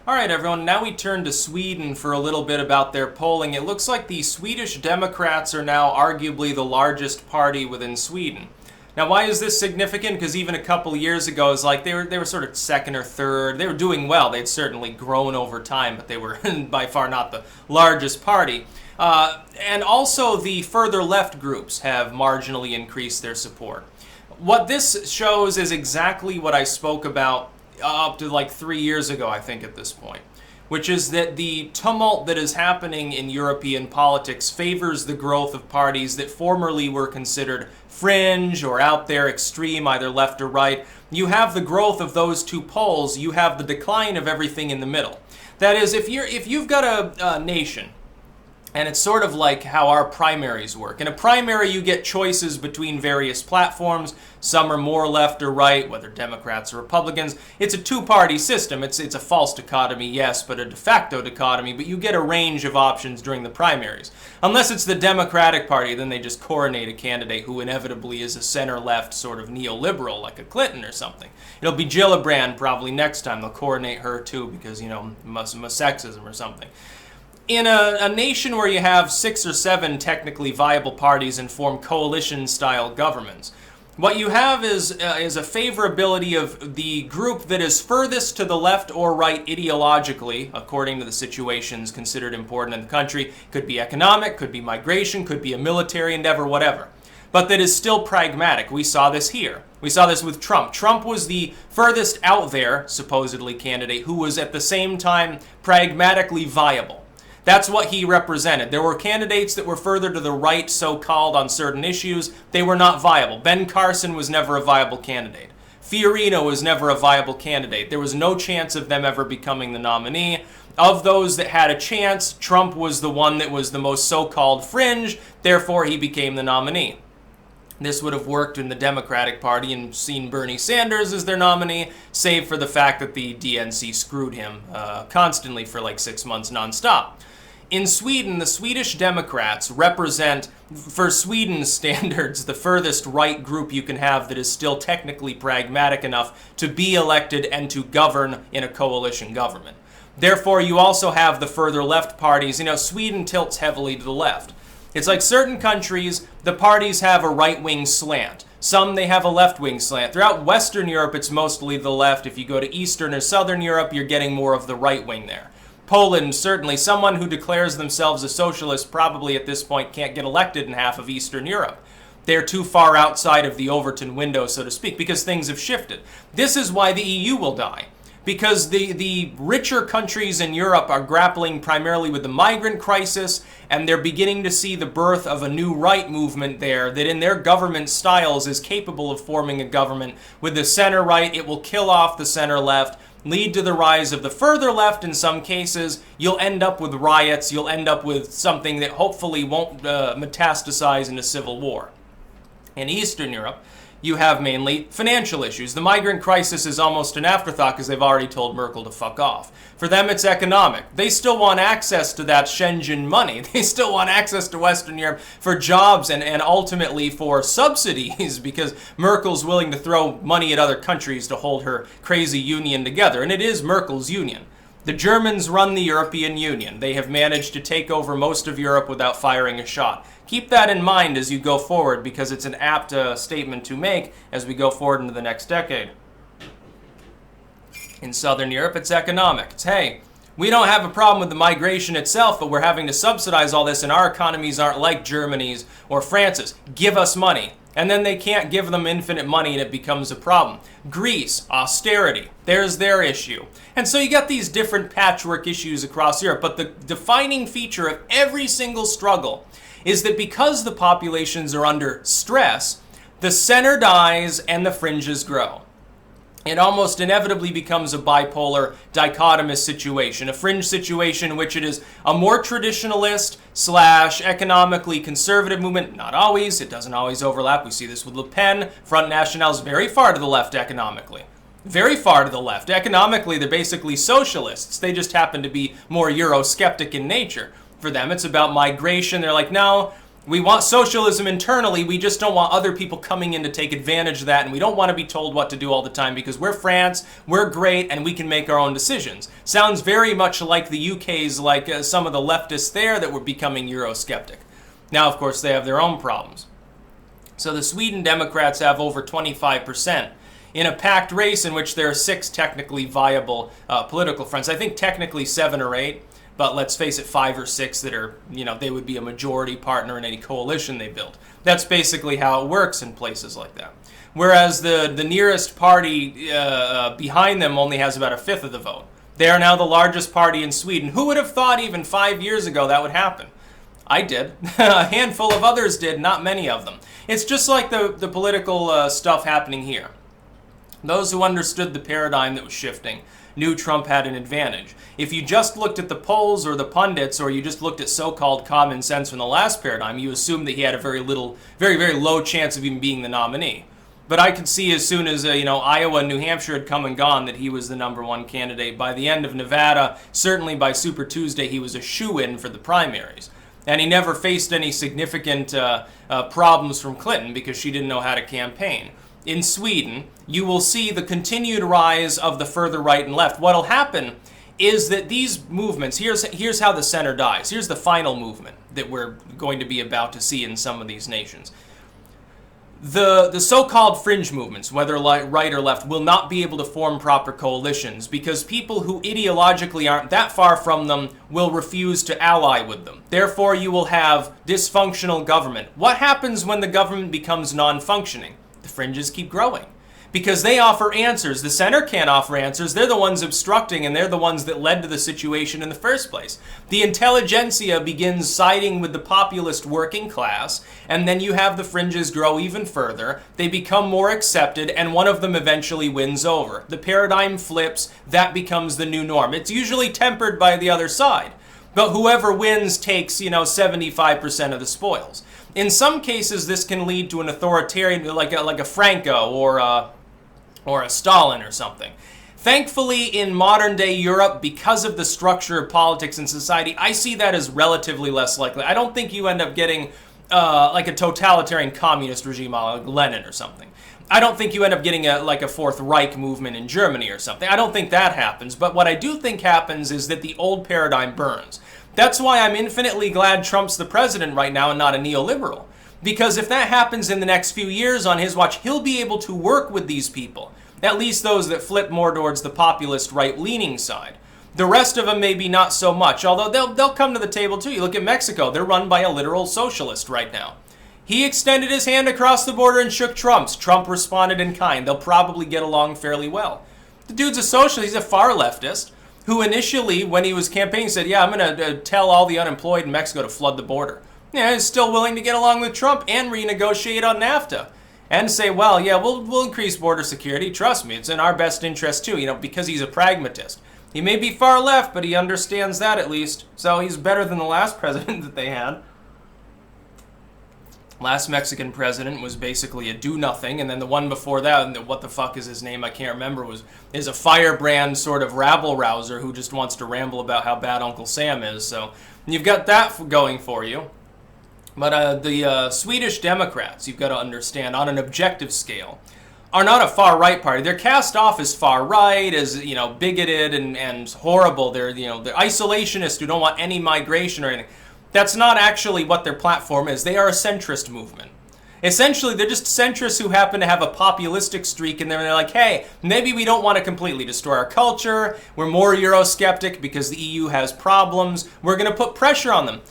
All right, everyone, now we turn to Sweden for a little bit about their polling. It looks like the Swedish Democrats are now arguably the largest party within Sweden. Now, why is this significant? Because even a couple of years ago, it's like they were sort of second or third. They were doing well. They'd certainly grown over time, but they were by far not the largest party. And also, the further left groups have marginally increased their support. What this shows is exactly what I spoke about up to like 3 years ago, I think, at this point, which is that the tumult that is happening in European politics favors the growth of parties that formerly were considered fringe or out there extreme, either left or right. You have the growth of those two poles, you have the decline of everything in the middle. That is, if you've got a nation, and it's sort of like how our primaries work. In a primary, you get choices between various platforms. Some are more left or right, whether Democrats or Republicans. It's a two-party system. It's a false dichotomy, yes, but a de facto dichotomy. But you get a range of options during the primaries. Unless it's the Democratic Party, then they just coronate a candidate who inevitably is a center-left sort of neoliberal, like a Clinton or something. It'll be Gillibrand probably next time. They'll coronate her too because, sexism or something. In a nation where you have 6 or 7 technically viable parties and form coalition-style governments, what you have is a favorability of the group that is furthest to the left or right ideologically, according to the situations considered important in the country. Could be economic, could be migration, could be a military endeavor, whatever. But that is still pragmatic. We saw this here. We saw this with Trump. Trump was the furthest out there, supposedly, candidate who was at the same time pragmatically viable. That's what he represented. There were candidates that were further to the right, so-called, on certain issues. They were not viable. Ben Carson was never a viable candidate. Fiorina was never a viable candidate. There was no chance of them ever becoming the nominee. Of those that had a chance, Trump was the one that was the most so-called fringe, therefore he became the nominee. This would have worked in the Democratic Party and seen Bernie Sanders as their nominee, save for the fact that the DNC screwed him constantly for like 6 months nonstop. In Sweden, the Swedish Democrats represent, for Sweden's standards, the furthest right group you can have that is still technically pragmatic enough to be elected and to govern in a coalition government. Therefore, you also have the further left parties. Sweden tilts heavily to the left. It's like certain countries, the parties have a right-wing slant. Some, they have a left-wing slant. Throughout Western Europe, it's mostly the left. If you go to Eastern or Southern Europe, you're getting more of the right-wing there. Poland, certainly, someone who declares themselves a socialist probably at this point can't get elected in half of Eastern Europe. They're too far outside of the Overton window, so to speak, because things have shifted. This is why the EU will die. Because the richer countries in Europe are grappling primarily with the migrant crisis, and they're beginning to see the birth of a new right movement there that in their government styles is capable of forming a government with the center right. It will kill off the center left, lead to the rise of the further left in some cases. You'll end up with riots. You'll end up with something that hopefully won't metastasize into civil war. In Eastern Europe, you have mainly financial issues. The migrant crisis is almost an afterthought because they've already told Merkel to fuck off. For them, it's economic. They still want access to that Schengen money. They still want access to Western Europe for jobs and ultimately for subsidies because Merkel's willing to throw money at other countries to hold her crazy union together. And it is Merkel's union. The Germans run the European Union. They have managed to take over most of Europe without firing a shot. Keep that in mind as you go forward because it's an apt statement to make as we go forward into the next decade. In Southern Europe, it's economic. It's, hey, we don't have a problem with the migration itself, but we're having to subsidize all this and our economies aren't like Germany's or France's. Give us money. And then they can't give them infinite money and it becomes a problem. Greece, austerity, there's their issue. And so you got these different patchwork issues across Europe, but the defining feature of every single struggle is that because the populations are under stress, the center dies and the fringes grow. It almost inevitably becomes a bipolar, dichotomous situation, a fringe situation in which it is a more traditionalist / economically conservative movement. Not always. It doesn't always overlap. We see this with Le Pen. Front National is very far to the left economically. Very far to the left. Economically, they're basically socialists. They just happen to be more Eurosceptic in nature. For them, it's about migration. They're like, no, We want socialism internally, we just don't want other people coming in to take advantage of that, and we don't want to be told what to do all the time because we're France, we're great, and we can make our own decisions. Sounds very much like the UK's, like some of the leftists there that were becoming Eurosceptic. Now, of course, they have their own problems. So the Sweden Democrats have over 25% in a packed race in which there are 6 technically viable political fronts. I think technically 7 or 8, but let's face it, 5 or 6 that are, they would be a majority partner in any coalition they build. That's basically how it works in places like that. Whereas the nearest party behind them only has about 1/5 of the vote. They are now the largest party in Sweden. Who would have thought even 5 years ago that would happen? I did. A handful of others did, not many of them. It's just like the political stuff happening here. Those who understood the paradigm that was shifting knew Trump had an advantage. If you just looked at the polls or the pundits, or you just looked at so-called common sense from the last paradigm, you assumed that he had a very low chance of even being the nominee. But I could see as soon as Iowa and New Hampshire had come and gone that he was the #1 candidate. By the end of Nevada, certainly by Super Tuesday, he was a shoo-in for the primaries. And he never faced any significant problems from Clinton because she didn't know how to campaign. In Sweden, you will see the continued rise of the further right and left. What'll happen is that these movements, here's how the center dies. Here's the final movement that we're going to be about to see in some of these nations. The so-called fringe movements, whether right or left, will not be able to form proper coalitions because people who ideologically aren't that far from them will refuse to ally with them. Therefore, you will have dysfunctional government. What happens when the government becomes non-functioning? The fringes keep growing because they offer answers. The center can't offer answers. They're the ones obstructing, and they're the ones that led to the situation in the first place. The intelligentsia begins siding with the populist working class, and then you have the fringes grow even further. They become more accepted, and one of them eventually wins over. The paradigm flips. That becomes the new norm. It's usually tempered by the other side, but whoever wins takes, 75% of the spoils. In some cases, this can lead to an authoritarian, like a Franco or a Stalin or something. Thankfully, in modern-day Europe, because of the structure of politics and society, I see that as relatively less likely. I don't think you end up getting like a totalitarian communist regime like Lenin or something. I don't think you end up getting a Fourth Reich movement in Germany or something. I don't think that happens. But what I do think happens is that the old paradigm burns. That's why I'm infinitely glad Trump's the president right now and not a neoliberal. Because if that happens in the next few years on his watch, he'll be able to work with these people. At least those that flip more towards the populist right-leaning side. The rest of them maybe not so much, although they'll come to the table too. You look at Mexico, they're run by a literal socialist right now. He extended his hand across the border and shook Trump's. Trump responded in kind. They'll probably get along fairly well. The dude's a socialist, he's a far leftist, who initially, when he was campaigning, said, yeah, I'm going to tell all the unemployed in Mexico to flood the border. Yeah, he's still willing to get along with Trump and renegotiate on NAFTA. And say, well, yeah, we'll increase border security. Trust me, it's in our best interest too, because he's a pragmatist. He may be far left, but he understands that at least. So he's better than the last president that they had. Last Mexican president was basically a do-nothing, and then the one before that, what the fuck is his name, I can't remember, is a firebrand sort of rabble-rouser who just wants to ramble about how bad Uncle Sam is. So you've got that going for you. But the Swedish Democrats, you've got to understand, on an objective scale, are not a far-right party. They're cast off as far-right, as, bigoted and horrible. They're isolationists who don't want any migration or anything. That's not actually what their platform is. They are a centrist movement. Essentially, they're just centrists who happen to have a populistic streak in them, and they're like, hey, maybe we don't want to completely destroy our culture. We're more Eurosceptic because the EU has problems. We're going to put pressure on them.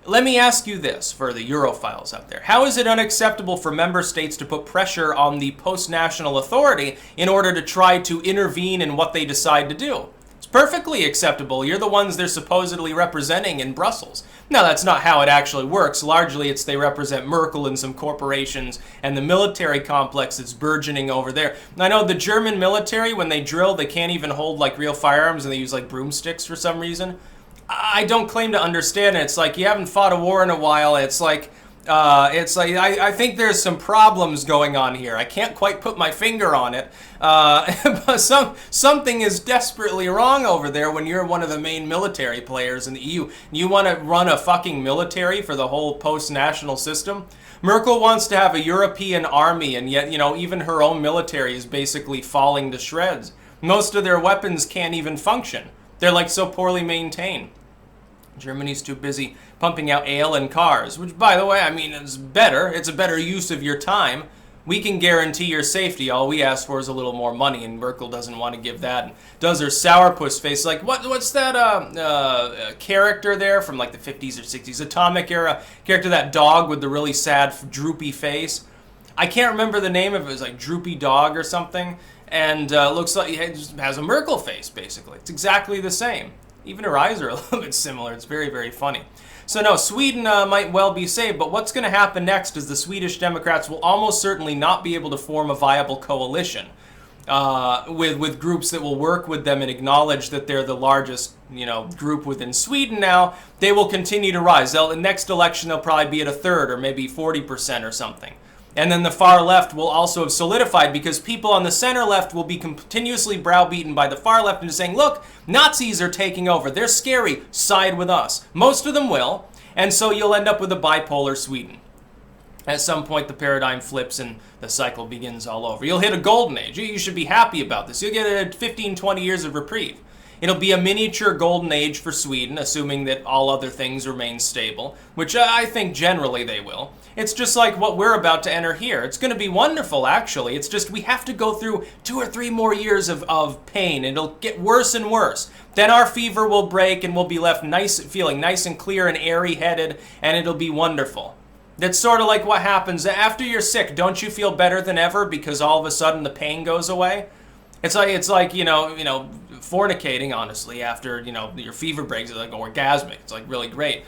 Let me ask you this for the Europhiles out there. How is it unacceptable for member states to put pressure on the post-national authority in order to try to intervene in what they decide to do? It's perfectly acceptable. You're the ones they're supposedly representing in Brussels. Now, that's not how it actually works. Largely, it's they represent Merkel and some corporations and the military complex that's burgeoning over there. I know the German military, when they drill, they can't even hold like real firearms and they use like broomsticks for some reason. I don't claim to understand it. It's like you haven't fought a war in a while. It's like It's like I think there's some problems going on here. I can't quite put my finger on it, but something is desperately wrong over there when you're one of the main military players in the EU. You want to run a fucking military for the whole post-national system? Merkel wants to have a European army, and yet, even her own military is basically falling to shreds. Most of their weapons can't even function. They're like so poorly maintained. Germany's too busy pumping out ale and cars, which, by the way, I mean, it's better. It's a better use of your time. We can guarantee your safety. All we ask for is a little more money, and Merkel doesn't want to give that. And does her sourpuss face like, what's that character there from like the 50s or 60s, Atomic Era character, that dog with the really sad, droopy face? I can't remember the name of it. It was like Droopy Dog or something, and looks like it just has a Merkel face, basically. It's exactly the same. Even her eyes are a little bit similar. It's very, very funny. So no, Sweden might well be saved, but what's going to happen next is the Swedish Democrats will almost certainly not be able to form a viable coalition with groups that will work with them and acknowledge that they're the largest, group within Sweden now. They will continue to rise. The next election, they'll probably be at a third or maybe 40% or something. And then the far left will also have solidified because people on the center left will be continuously browbeaten by the far left into saying, look, Nazis are taking over. They're scary. Side with us. Most of them will. And so you'll end up with a bipolar Sweden. At some point, the paradigm flips and the cycle begins all over. You'll hit a golden age. You should be happy about this. You'll get 15, 20 years of reprieve. It'll be a miniature golden age for Sweden, assuming that all other things remain stable, which I think generally they will. It's just like what we're about to enter here. It's going to be wonderful, actually. It's just we have to go through 2 or 3 more years of pain. It'll get worse and worse. Then our fever will break and we'll be left feeling nice and clear and airy-headed, and it'll be wonderful. That's sort of like what happens after you're sick. Don't you feel better than ever because all of a sudden the pain goes away? It's like fornicating, honestly, after, your fever breaks, it's like orgasmic. It's like really great.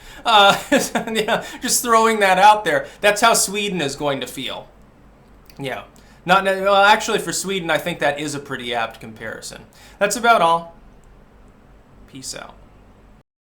Just throwing that out there. That's how Sweden is going to feel. Yeah. Actually, for Sweden, I think that is a pretty apt comparison. That's about all. Peace out.